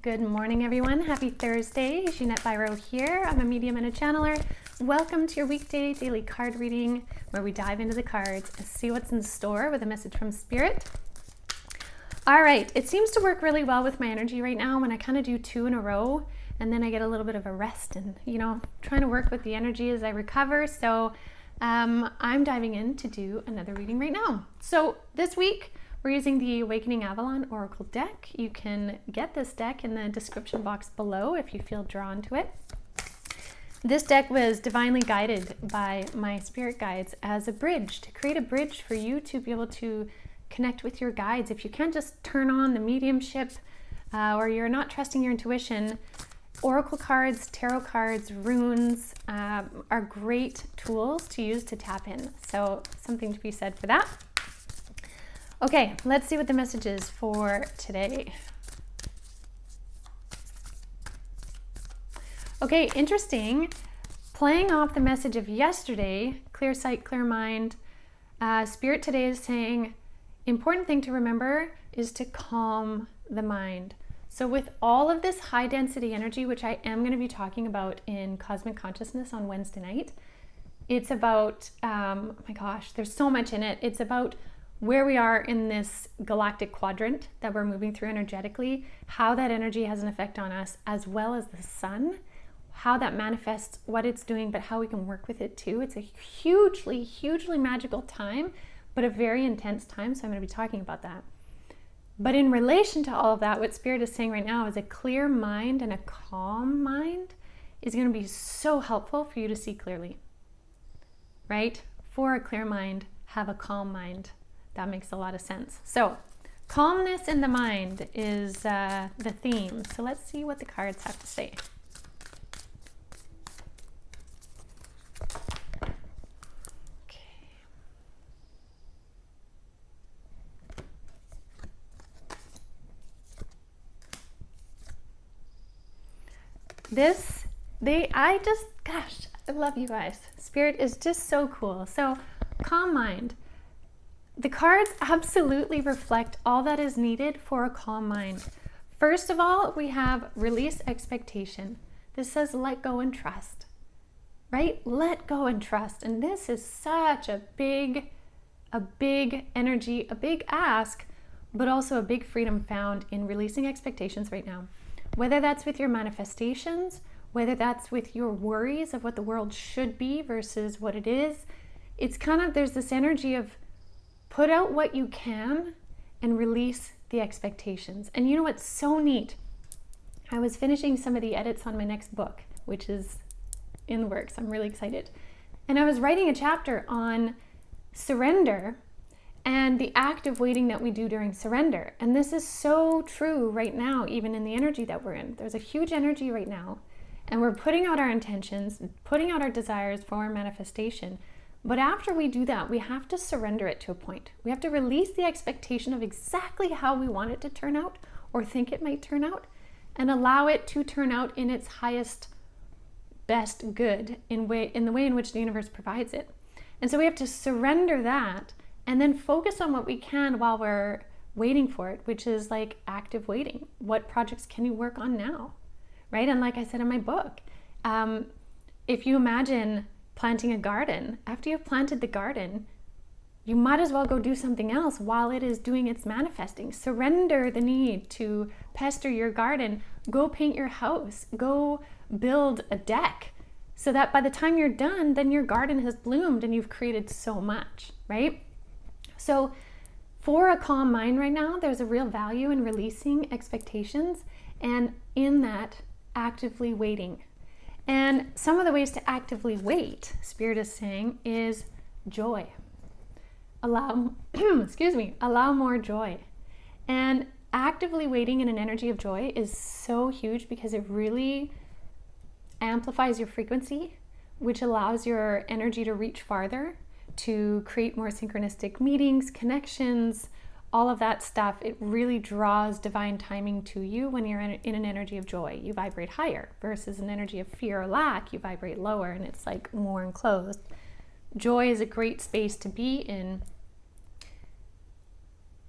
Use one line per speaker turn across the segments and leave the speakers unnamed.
Good morning, everyone. Happy Thursday. Ginette Biro here. I'm a medium and a channeler. Welcome to your weekday daily card reading where we dive into the cards and see what's in store with a message from Spirit. All right, it seems to work really well with my energy right now when I kind of do two in a row and then I get a little bit of a rest and, trying to work with the energy as I recover. So I'm diving in to do another reading right now. So this week, we're using the Awakening Avalon Oracle deck. You can get this deck in the description box below if you feel drawn to it. This deck was divinely guided by my spirit guides as a bridge, to create a bridge for you to be able to connect with your guides. If you can't just turn on the mediumship or you're not trusting your intuition, oracle cards, tarot cards, runes are great tools to use to tap in. So something to be said for that. Okay, let's see what the message is for today. Okay, interesting. Playing off the message of yesterday, clear sight, clear mind, Spirit today is saying, important thing to remember is to calm the mind. So with all of this high density energy, which I am going to be talking about in Cosmic Consciousness on Wednesday night, it's about, oh my gosh, there's so much in it. It's about where we are in this galactic quadrant that we're moving through energetically, how that energy has an effect on us, as well as the sun, how that manifests, what it's doing, but how we can work with it too. It's a hugely, hugely magical time, but a very intense time. So I'm going to be talking about that. But in relation to all of that, what Spirit is saying right now is a clear mind and a calm mind is going to be so helpful for you to see clearly, right? For a clear mind, have a calm mind. That makes a lot of sense. So calmness in the mind is the theme. So let's see what the cards have to say. Okay. I love you guys. Spirit is just so cool. So calm mind. The cards absolutely reflect all that is needed for a calm mind. First of all, we have release expectation. This says let go and trust, right? Let go and trust. And this is such a big energy, a big ask, but also a big freedom found in releasing expectations right now. Whether that's with your manifestations, whether that's with your worries of what the world should be versus what it is, it's kind of, there's this energy of put out what you can and release the expectations. And you know what's so neat? I was finishing some of the edits on my next book, which is in the works. I'm really excited. And I was writing a chapter on surrender and the act of waiting that we do during surrender. And this is so true right now, even in the energy that we're in. There's a huge energy right now, and we're putting out our intentions, putting out our desires for our manifestation. But after we do that, we have to surrender it to a point. We have to release the expectation of exactly how we want it to turn out or think it might turn out, and allow it to turn out in its highest, best good in the way in which the universe provides it. And so we have to surrender that and then focus on what we can while we're waiting for it, which is like active waiting. What projects can you work on now, right? And like I said in my book, if you imagine planting a garden, after you've planted the garden, you might as well go do something else while it is doing its manifesting. Surrender the need to pester your garden. Go paint your house. Go build a deck so that by the time you're done, then your garden has bloomed and you've created so much, right? So for a calm mind right now, there's a real value in releasing expectations and in that actively waiting. And some of the ways to actively wait, Spirit is saying, is joy. Allow more joy. And actively waiting in an energy of joy is so huge because it really amplifies your frequency, which allows your energy to reach farther, to create more synchronistic meetings, connections, all of that stuff. It really draws divine timing to you when you're in an energy of joy. You vibrate higher versus an energy of fear or lack. You vibrate lower and it's like more enclosed. Joy is a great space to be in.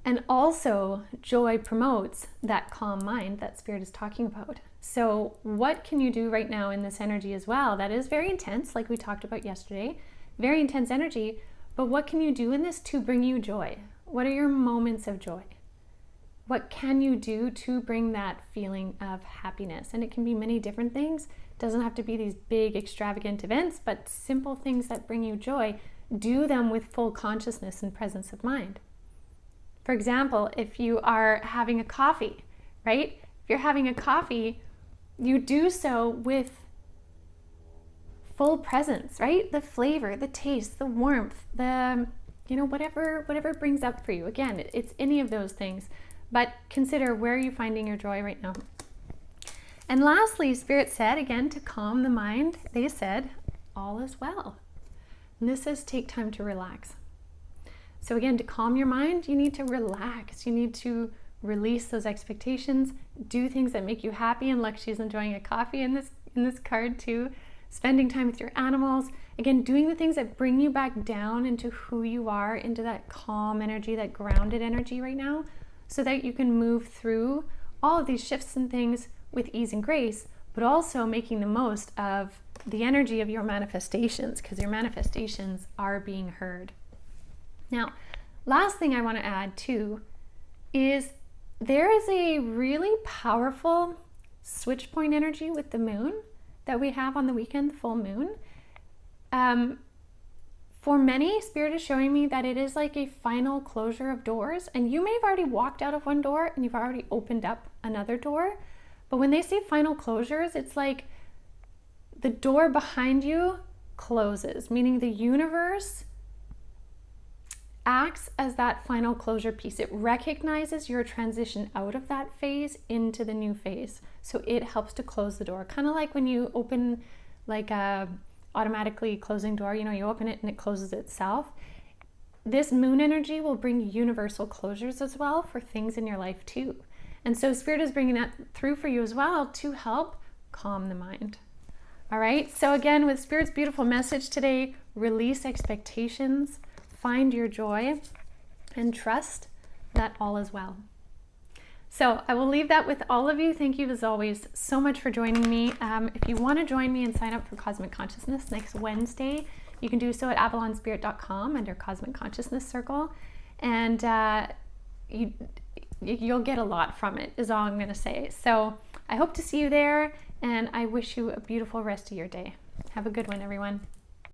And also, joy promotes that calm mind that Spirit is talking about. So what can you do right now in this energy as well? That is very intense, like we talked about yesterday, very intense energy. But what can you do in this to bring you joy? What are your moments of joy? What can you do to bring that feeling of happiness? And it can be many different things. It doesn't have to be these big, extravagant events, but simple things that bring you joy. Do them with full consciousness and presence of mind. For example, if you are having a coffee, right? If you're having a coffee, you do so with full presence, right? The flavor, the taste, the warmth, the, whatever brings up for you. Again, it's any of those things, but consider, where are you finding your joy right now? And lastly, Spirit said, again, to calm the mind, they said, all is well. And this says, take time to relax. So again, to calm your mind, you need to relax. You need to release those expectations, do things that make you happy. And look, she's enjoying a coffee in this card too. Spending time with your animals. Again, doing the things that bring you back down into who you are, into that calm energy, that grounded energy right now, so that you can move through all of these shifts and things with ease and grace, but also making the most of the energy of your manifestations, because your manifestations are being heard. Now, last thing I want to add too is there is a really powerful switch point energy with the moon that we have on the weekend, the full moon. For many, Spirit is showing me that it is like a final closure of doors, and you may have already walked out of one door and you've already opened up another door. But when they say final closures, it's like the door behind you closes, meaning the universe acts as that final closure piece. It recognizes your transition out of that phase into the new phase. So it helps to close the door. Kind of like when you open like a automatically closing door, you open it and it closes itself. This moon energy will bring universal closures as well for things in your life too. And so Spirit is bringing that through for you as well to help calm the mind. All right. So again, with Spirit's beautiful message today, release expectations, find your joy, and trust that all is well. So I will leave that with all of you. Thank you as always so much for joining me. If you want to join me and sign up for Cosmic Consciousness next Wednesday, you can do so at avalonspirit.com under Cosmic Consciousness Circle. And you'll get a lot from it, is all I'm going to say. So I hope to see you there, and I wish you a beautiful rest of your day. Have a good one, everyone.